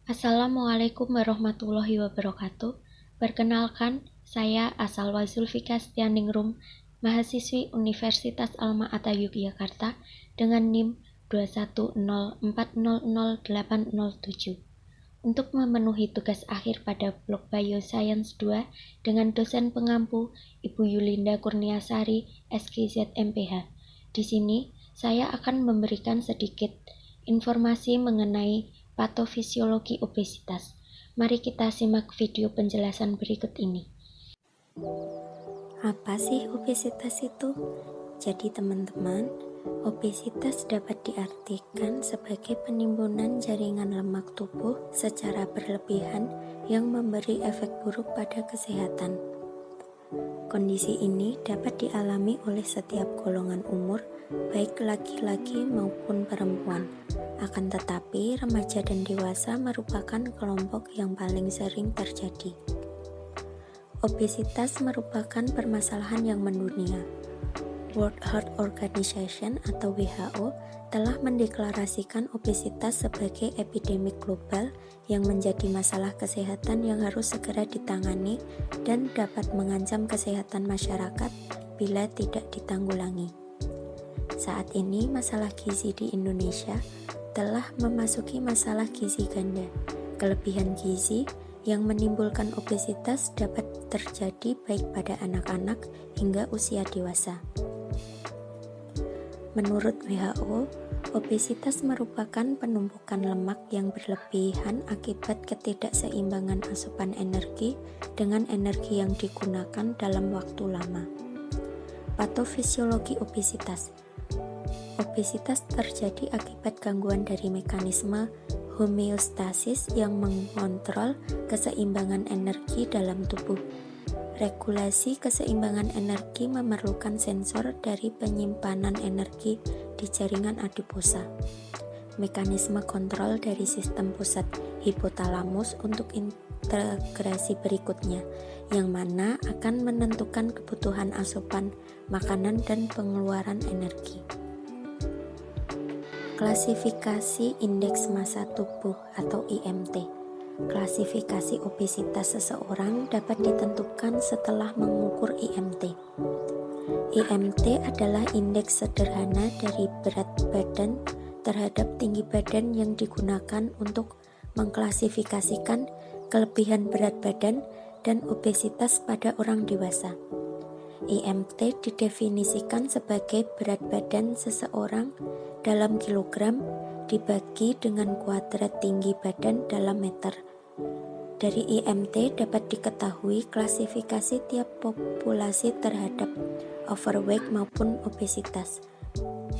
Assalamualaikum warahmatullahi wabarakatuh. Perkenalkan, saya Asalwa Zulfika Stianingrum, mahasiswi Universitas Alma-Ata Yogyakarta dengan NIM 210400807 untuk memenuhi tugas akhir pada blok Bioscience 2 dengan dosen pengampu Ibu Yulinda Kurniasari, SKZ MPH. Di sini, saya akan memberikan sedikit informasi mengenai patofisiologi obesitas. Mari kita simak video penjelasan berikut ini. Apa sih obesitas itu? Jadi teman-teman, obesitas dapat diartikan sebagai penimbunan jaringan lemak tubuh secara berlebihan yang memberi efek buruk pada kesehatan. Kondisi ini dapat dialami oleh setiap golongan umur, baik laki-laki maupun perempuan. Akan tetapi, remaja dan dewasa merupakan kelompok yang paling sering terjadi. Obesitas merupakan permasalahan yang mendunia. World Health Organization atau WHO telah mendeklarasikan obesitas sebagai epidemik global yang menjadi masalah kesehatan yang harus segera ditangani dan dapat mengancam kesehatan masyarakat bila tidak ditanggulangi. Saat ini masalah gizi di Indonesia telah memasuki masalah gizi ganda. Kelebihan gizi yang menimbulkan obesitas dapat terjadi baik pada anak-anak hingga usia dewasa. Menurut WHO, obesitas merupakan penumpukan lemak yang berlebihan akibat ketidakseimbangan asupan energi dengan energi yang digunakan dalam waktu lama. Patofisiologi obesitas. Obesitas terjadi akibat gangguan dari mekanisme homeostasis yang mengontrol keseimbangan energi dalam tubuh. Regulasi keseimbangan energi memerlukan sensor dari penyimpanan energi di jaringan adiposa. Mekanisme kontrol dari sistem pusat hipotalamus untuk integrasi berikutnya, yang mana akan menentukan kebutuhan asupan makanan dan pengeluaran energi. Klasifikasi Indeks Massa Tubuh atau IMT. Klasifikasi obesitas seseorang dapat ditentukan setelah mengukur IMT. IMT adalah indeks sederhana dari berat badan terhadap tinggi badan yang digunakan untuk mengklasifikasikan kelebihan berat badan dan obesitas pada orang dewasa. IMT didefinisikan sebagai berat badan seseorang dalam kilogram dibagi dengan kuadrat tinggi badan dalam meter. Dari IMT dapat diketahui klasifikasi tiap populasi terhadap overweight maupun obesitas.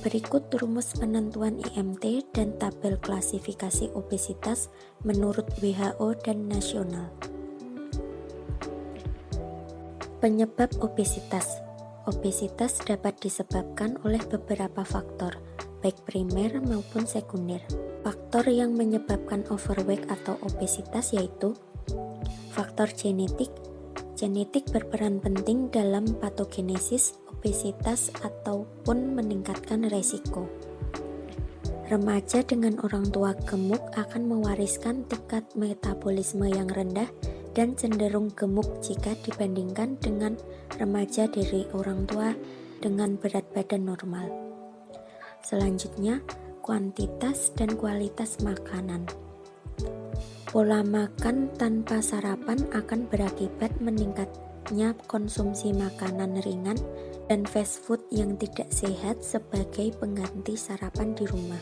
Berikut rumus penentuan IMT dan tabel klasifikasi obesitas menurut WHO dan nasional. Penyebab obesitas. Obesitas dapat disebabkan oleh beberapa faktor, baik primer maupun sekunder. Faktor yang menyebabkan overweight atau obesitas yaitu faktor genetik. Genetik berperan penting dalam patogenesis obesitas ataupun meningkatkan resiko. Remaja dengan orang tua gemuk akan mewariskan tingkat metabolisme yang rendah dan cenderung gemuk jika dibandingkan dengan remaja dari orang tua dengan berat badan normal. Selanjutnya, kuantitas dan kualitas makanan. Pola makan tanpa sarapan akan berakibat meningkatnya konsumsi makanan ringan dan fast food yang tidak sehat sebagai pengganti sarapan di rumah.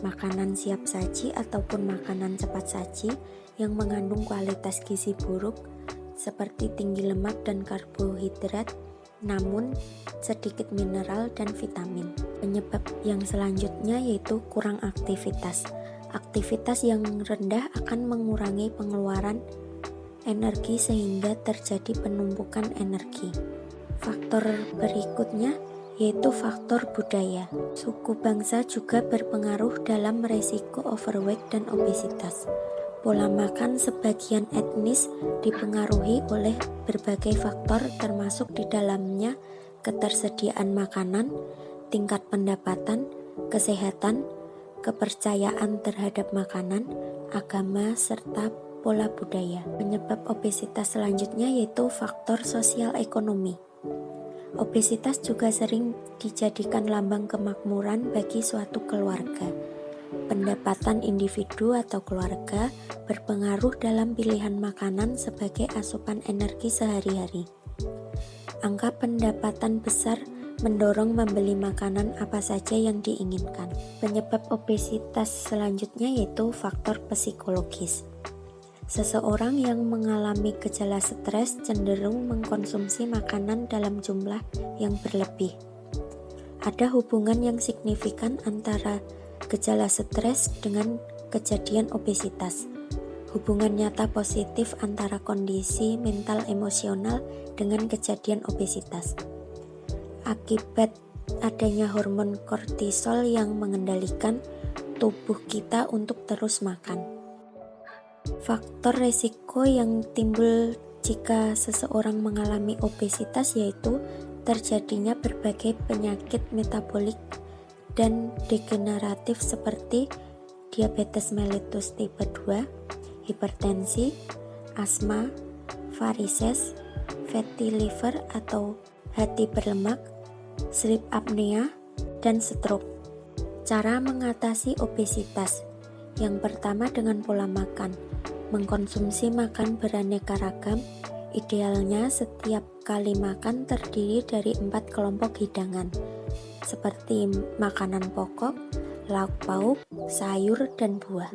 Makanan siap saji ataupun makanan cepat saji yang mengandung kualitas gizi buruk seperti tinggi lemak dan karbohidrat namun sedikit mineral dan vitamin. Penyebab yang selanjutnya yaitu kurang aktivitas. Aktivitas yang rendah akan mengurangi pengeluaran energi sehingga terjadi penumpukan energi. Faktor berikutnya yaitu faktor budaya. Suku bangsa juga berpengaruh dalam resiko overweight dan obesitas. Pola makan sebagian etnis dipengaruhi oleh berbagai faktor termasuk di dalamnya ketersediaan makanan, tingkat pendapatan, kesehatan, kepercayaan terhadap makanan, agama, serta pola budaya. Penyebab obesitas selanjutnya yaitu faktor sosial ekonomi. Obesitas juga sering dijadikan lambang kemakmuran bagi suatu keluarga. Pendapatan individu atau keluarga berpengaruh dalam pilihan makanan sebagai asupan energi sehari-hari. Angka pendapatan besar mendorong membeli makanan apa saja yang diinginkan. Penyebab obesitas selanjutnya yaitu faktor psikologis. Seseorang yang mengalami gejala stres cenderung mengkonsumsi makanan dalam jumlah yang berlebih. Ada hubungan yang signifikan antara gejala stres dengan kejadian obesitas. Hubungan nyata positif antara kondisi mental emosional dengan kejadian obesitas. Akibat adanya hormon kortisol yang mengendalikan tubuh kita untuk terus makan. Faktor resiko yang timbul jika seseorang mengalami obesitas yaitu terjadinya berbagai penyakit metabolik dan degeneratif seperti diabetes mellitus tipe 2, hipertensi, asma, varises, fatty liver atau hati berlemak, sleep apnea, dan stroke. Cara mengatasi obesitas. Yang pertama dengan pola makan. Mengkonsumsi makan beraneka ragam, idealnya setiap kali makan terdiri dari 4 kelompok hidangan, seperti makanan pokok, lauk pauk, sayur, dan buah.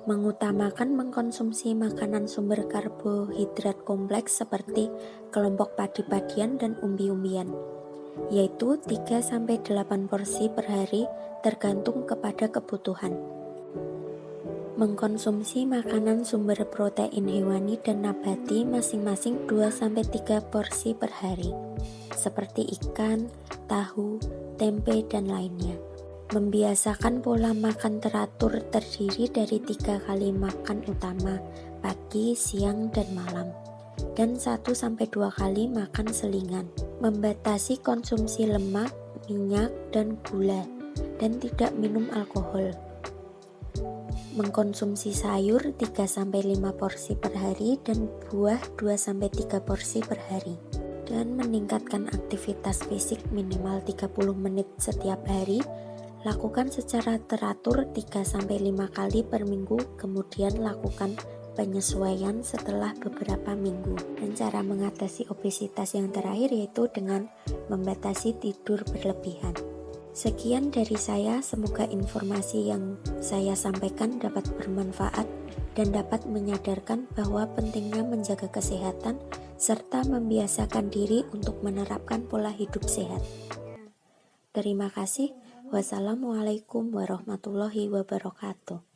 Mengutamakan mengkonsumsi makanan sumber karbohidrat kompleks seperti kelompok padi-padian dan umbi-umbian, yaitu 3-8 porsi per hari tergantung kepada kebutuhan. Mengkonsumsi makanan sumber protein hewani dan nabati masing-masing 2-3 porsi per hari, seperti ikan, tahu, tempe, dan lainnya. Membiasakan pola makan teratur terdiri dari 3 kali makan utama, pagi, siang, dan malam, dan 1-2 kali makan selingan. Membatasi konsumsi lemak, minyak, dan gula, dan tidak minum alkohol. Mengkonsumsi sayur 3-5 porsi per hari dan buah 2-3 porsi per hari. Dan meningkatkan aktivitas fisik minimal 30 menit setiap hari. Lakukan secara teratur 3-5 kali per minggu, kemudian lakukan penyesuaian setelah beberapa minggu. Dan cara mengatasi obesitas yang terakhir yaitu dengan membatasi tidur berlebihan. Sekian dari saya, semoga informasi yang saya sampaikan dapat bermanfaat dan dapat menyadarkan bahwa pentingnya menjaga kesehatan serta membiasakan diri untuk menerapkan pola hidup sehat. Terima kasih. Wassalamualaikum warahmatullahi wabarakatuh.